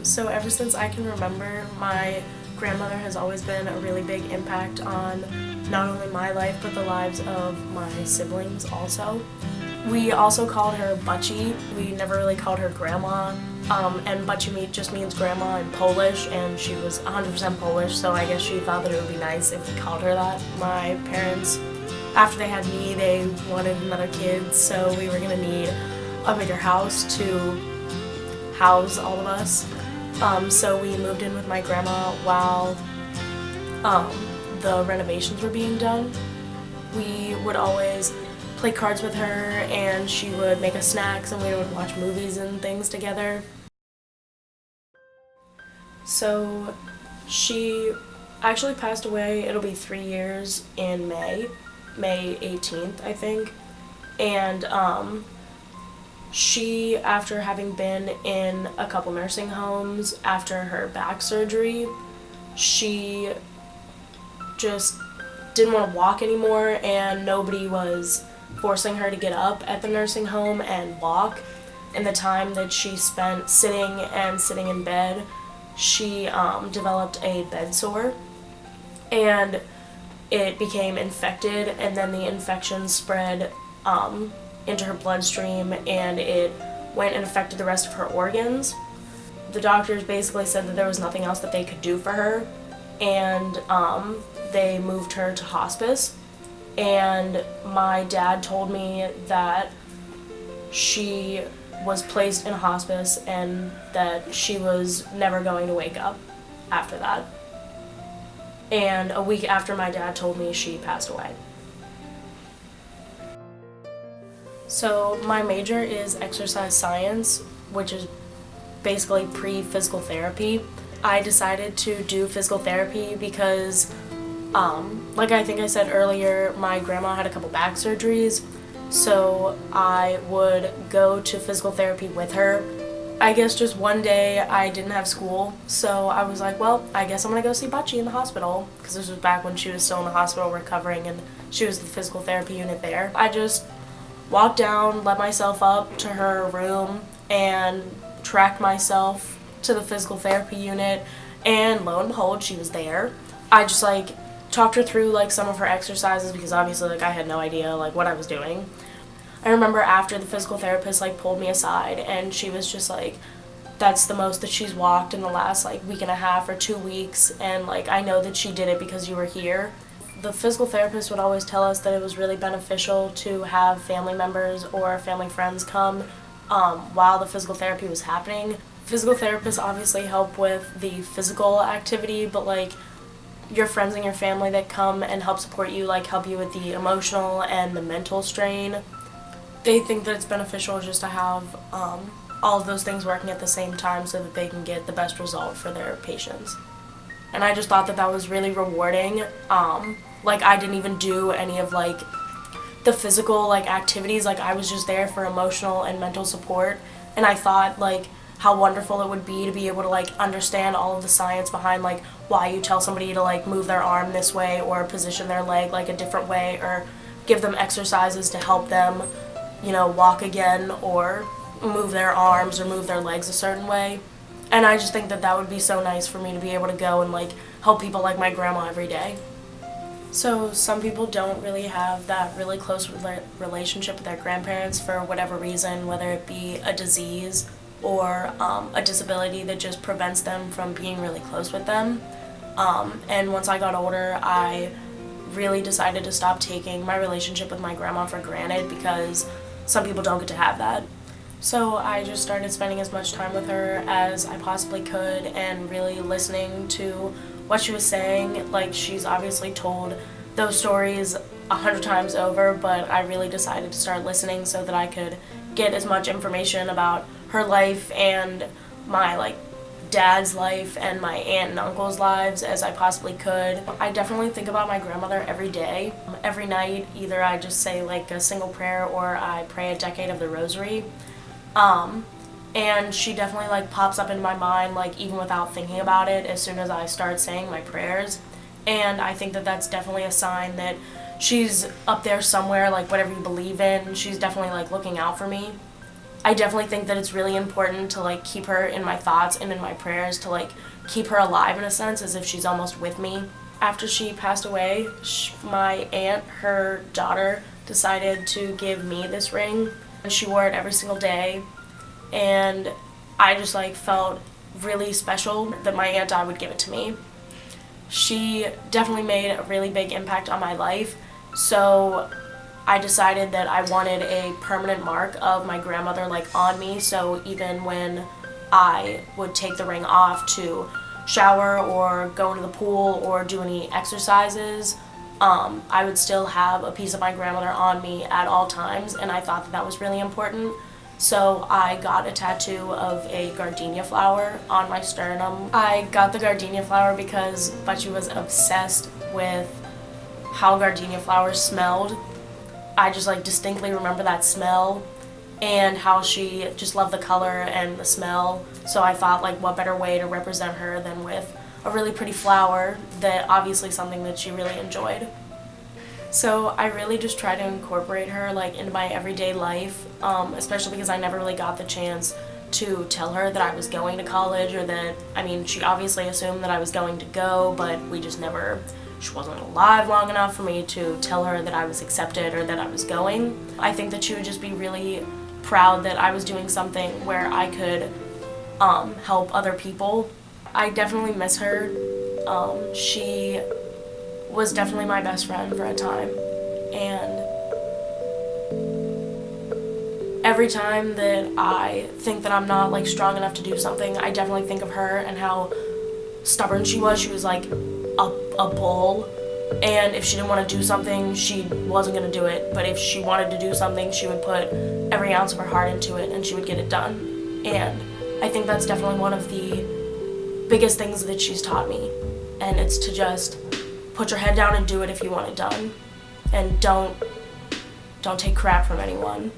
So ever since I can remember, my grandmother has always been a really big impact on not only my life, but the lives of my siblings also. We also called her Butchie. We never really called her Grandma. And Butchie just means grandma in Polish, and she was 100% Polish, so I guess she thought that it would be nice if we called her that. My parents, after they had me, they wanted another kid, so we were going to need a bigger house to house all of us. So we moved in with my grandma while the renovations were being done. We would always play cards with her, and she would make us snacks, and we would watch movies and things together. So she actually passed away. It'll be 3 years in May 18th, I think. And she, after having been in a couple nursing homes after her back surgery, she just didn't want to walk anymore, and nobody was forcing her to get up at the nursing home and walk. In the time that she spent sitting in bed, she developed a bed sore, and it became infected, and then the infection spread into her bloodstream, and it went and affected the rest of her organs. The doctors basically said that there was nothing else that they could do for her, and they moved her to hospice. And my dad told me that she was placed in hospice and that she was never going to wake up after that. And a week after my dad told me, she passed away. So my major is exercise science, which is basically pre-physical therapy. I decided to do physical therapy because, like I think I said earlier, my grandma had a couple back surgeries, so I would go to physical therapy with her. I guess just one day I didn't have school, so I was like, well, I guess I'm gonna go see Butchie in the hospital, because this was back when she was still in the hospital recovering and she was the physical therapy unit there. I just walked down, led myself up to her room, and tracked myself to the physical therapy unit, and lo and behold, she was there. I just talked her through some of her exercises, because obviously I had no idea what I was doing. I remember after the physical therapist pulled me aside, and she was just that's the most that she's walked in the last week and a half or 2 weeks, and I know that she did it because you were here. The physical therapist would always tell us that it was really beneficial to have family members or family friends come while the physical therapy was happening. Physical therapists obviously help with the physical activity, but your friends and your family that come and help support you, help you with the emotional and the mental strain. They think that it's beneficial just to have all of those things working at the same time so that they can get the best result for their patients. And I just thought that that was really rewarding. I didn't even do any of the physical activities. I was just there for emotional and mental support, and I thought how wonderful it would be to be able to understand all of the science behind why you tell somebody to move their arm this way or position their leg a different way, or give them exercises to help them walk again, or move their arms or move their legs a certain way. And I just think that that would be so nice for me to be able to go and help people like my grandma every day. So some people don't really have that really close relationship with their grandparents for whatever reason, whether it be a disease or a disability that just prevents them from being really close with them. And once I got older, I really decided to stop taking my relationship with my grandma for granted, because some people don't get to have that. So I just started spending as much time with her as I possibly could and really listening to what she was saying. She's obviously told those stories 100 times over, but I really decided to start listening so that I could get as much information about her life and my dad's life and my aunt and uncle's lives as I possibly could. I definitely think about my grandmother every day. Every night, either I just say a single prayer or I pray a decade of the rosary. And she definitely pops up in my mind even without thinking about it as soon as I start saying my prayers. And I think that that's definitely a sign that she's up there somewhere, whatever you believe in, she's definitely looking out for me. I definitely think that it's really important to like keep her in my thoughts and in my prayers, to like keep her alive in a sense, as if she's almost with me. After she passed away, my aunt, her daughter, decided to give me this ring, and she wore it every single day, and I just like felt really special that my aunt Di would give it to me. She definitely made a really big impact on my life, so I decided that I wanted a permanent mark of my grandmother like on me, so even when I would take the ring off to shower or go into the pool or do any exercises, I would still have a piece of my grandmother on me at all times, and I thought that that was really important. So I got a tattoo of a gardenia flower on my sternum. I got the gardenia flower because Butchie was obsessed with how gardenia flowers smelled. I just like distinctly remember that smell and how she just loved the color and the smell. So I thought, like, what better way to represent her than with a really pretty flower, that obviously something that she really enjoyed. So I really just try to incorporate her like into my everyday life, especially because I never really got the chance to tell her that I was going to college, or that, I mean, she obviously assumed that I was going to go, but we just never, she wasn't alive long enough for me to tell her that I was accepted or that I was going. I think that she would just be really proud that I was doing something where I could help other people. I definitely miss her. She was definitely my best friend for a time, and every time that I think that I'm not like strong enough to do something, I definitely think of her and how stubborn she was. She was like a bull, and if she didn't want to do something, she wasn't going to do it, but if she wanted to do something, she would put every ounce of her heart into it and she would get it done. And I think that's definitely one of the biggest things that she's taught me, and it's to just put your head down and do it if you want it done, and don't take crap from anyone.